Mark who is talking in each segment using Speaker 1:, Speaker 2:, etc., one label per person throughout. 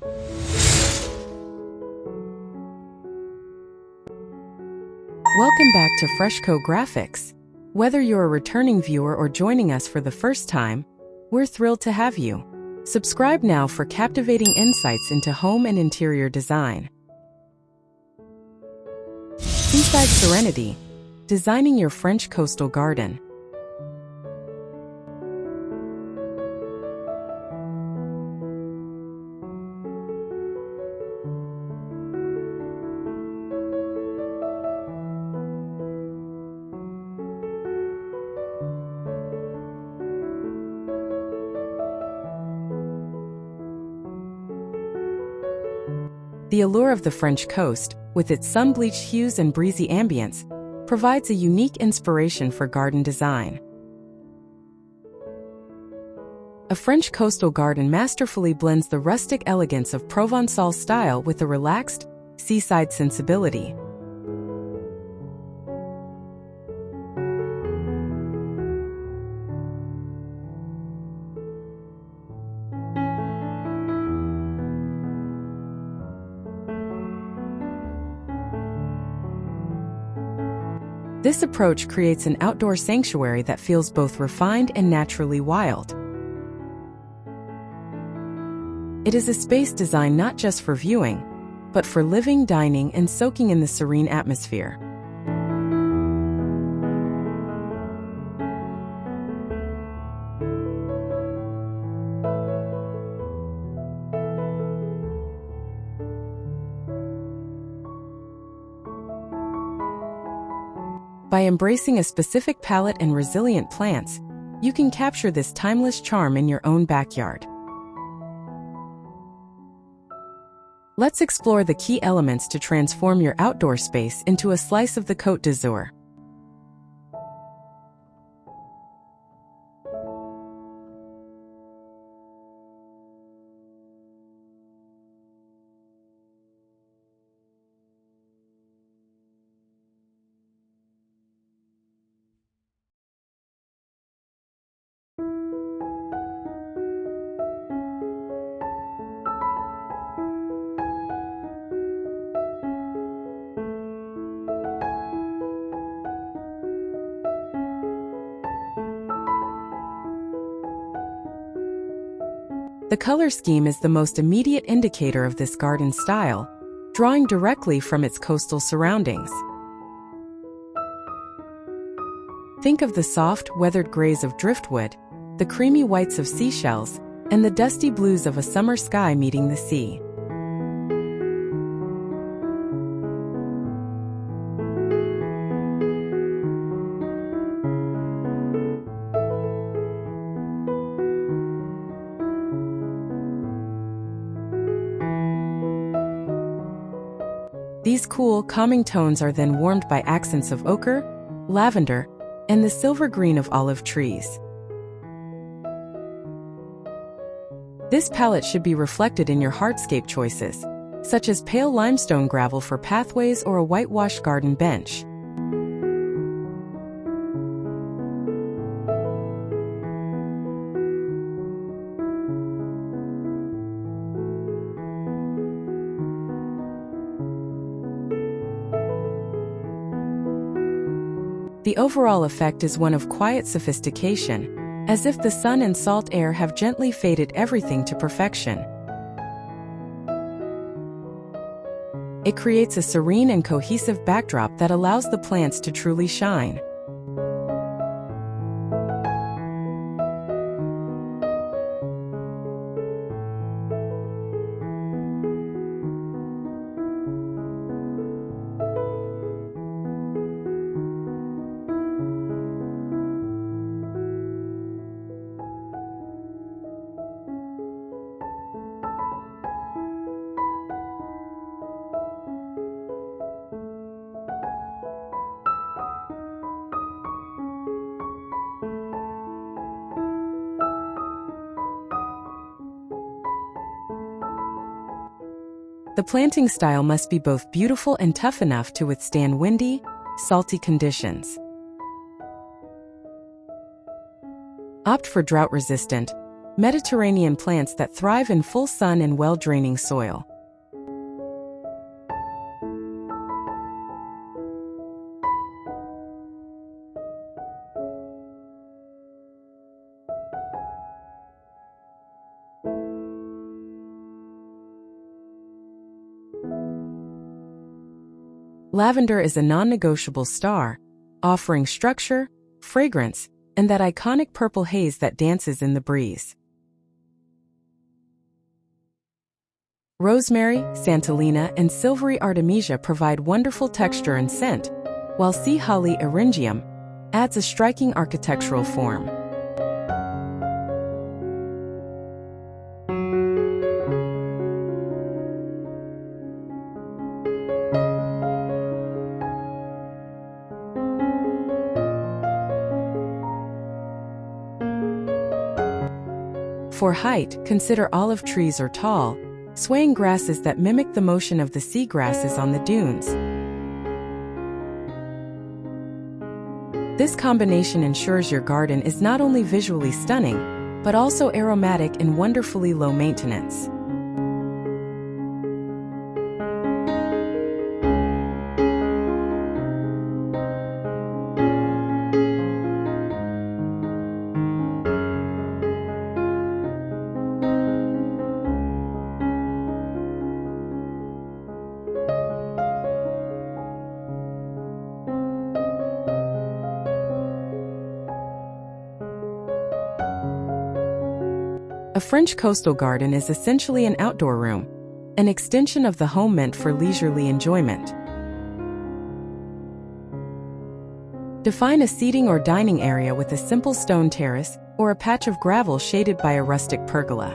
Speaker 1: Welcome back to Freshco Graphics. Whether you're a returning viewer or joining us for the first time, we're thrilled to have you. Subscribe now for captivating insights into home and interior design. Seaside Serenity, designing your French coastal garden. The allure of the French coast, with its sun-bleached hues and breezy ambience, provides a unique inspiration for garden design. A French coastal garden masterfully blends the rustic elegance of Provençal style with a relaxed, seaside sensibility. This approach creates an outdoor sanctuary that feels both refined and naturally wild. It is a space designed not just for viewing, but for living, dining, and soaking in the serene atmosphere. By embracing a specific palette and resilient plants, you can capture this timeless charm in your own backyard. Let's explore the key elements to transform your outdoor space into a slice of the Côte d'Azur. The color scheme is the most immediate indicator of this garden style, drawing directly from its coastal surroundings. Think of the soft, weathered grays of driftwood, the creamy whites of seashells, and the dusty blues of a summer sky meeting the sea. These cool, calming tones are then warmed by accents of ochre, lavender, and the silver green of olive trees. This palette should be reflected in your hardscape choices, such as pale limestone gravel for pathways or a whitewashed garden bench. The overall effect is one of quiet sophistication, as if the sun and salt air have gently faded everything to perfection. It creates a serene and cohesive backdrop that allows the plants to truly shine. The planting style must be both beautiful and tough enough to withstand windy, salty conditions. Opt for drought-resistant, Mediterranean plants that thrive in full sun and well-draining soil. Lavender is a non-negotiable star, offering structure, fragrance, and that iconic purple haze that dances in the breeze. Rosemary, Santolina, and silvery artemisia provide wonderful texture and scent, while sea holly eryngium adds a striking architectural form. For height, consider olive trees or tall, swaying grasses that mimic the motion of the sea grasses on the dunes. This combination ensures your garden is not only visually stunning, but also aromatic and wonderfully low maintenance. A French coastal garden is essentially an outdoor room, an extension of the home meant for leisurely enjoyment. Define a seating or dining area with a simple stone terrace or a patch of gravel shaded by a rustic pergola.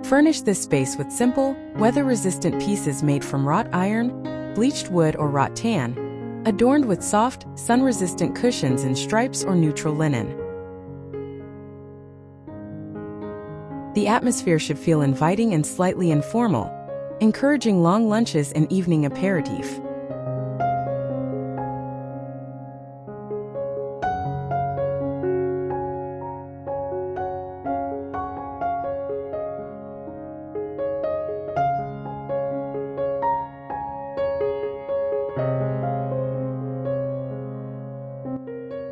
Speaker 1: Furnish this space with simple, weather-resistant pieces made from wrought iron, bleached wood or wrought tan, adorned with soft, sun-resistant cushions in stripes or neutral linen. The atmosphere should feel inviting and slightly informal, encouraging long lunches and evening aperitif.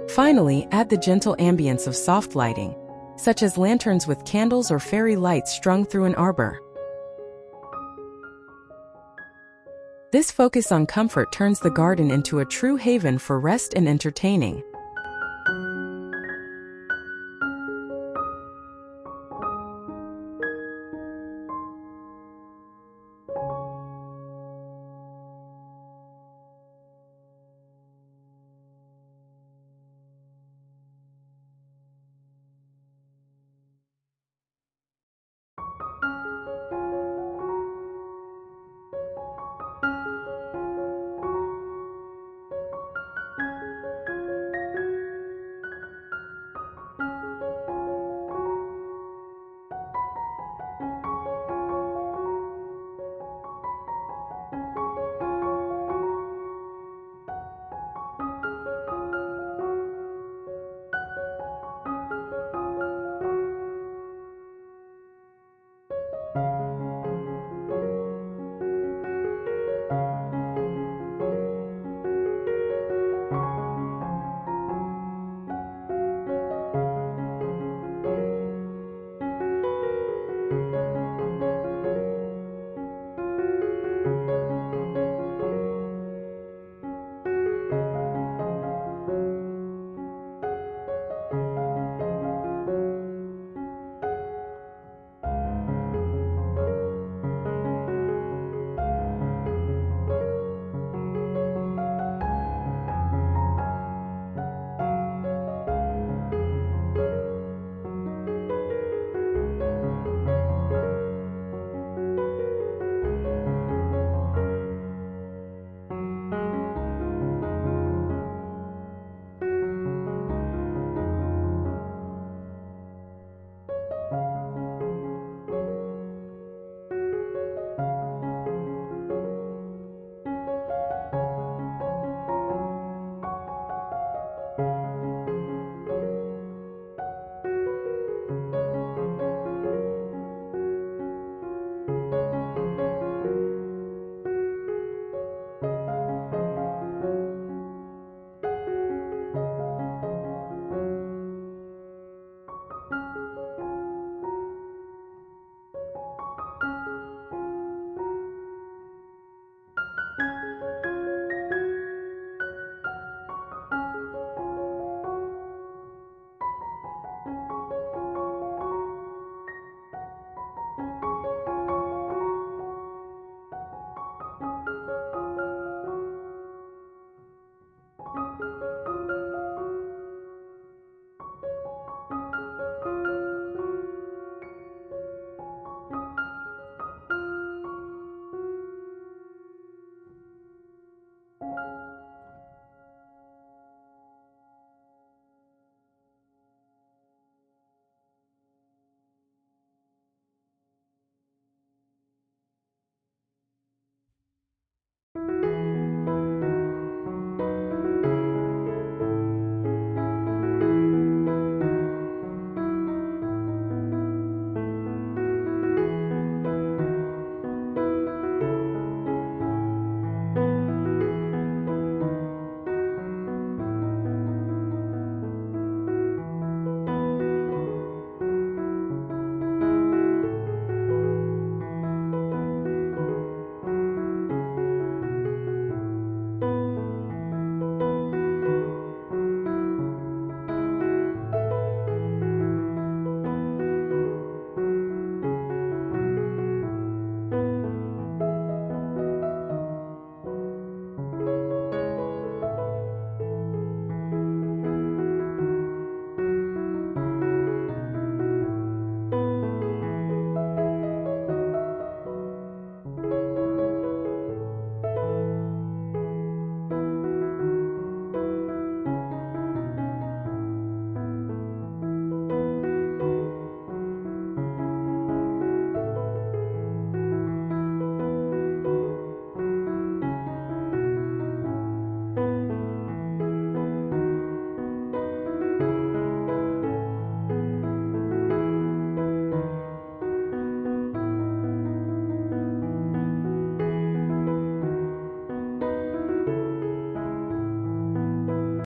Speaker 1: Finally, add the gentle ambience of soft lighting, such as lanterns with candles or fairy lights strung through an arbor. This focus on comfort turns the garden into a true haven for rest and entertaining.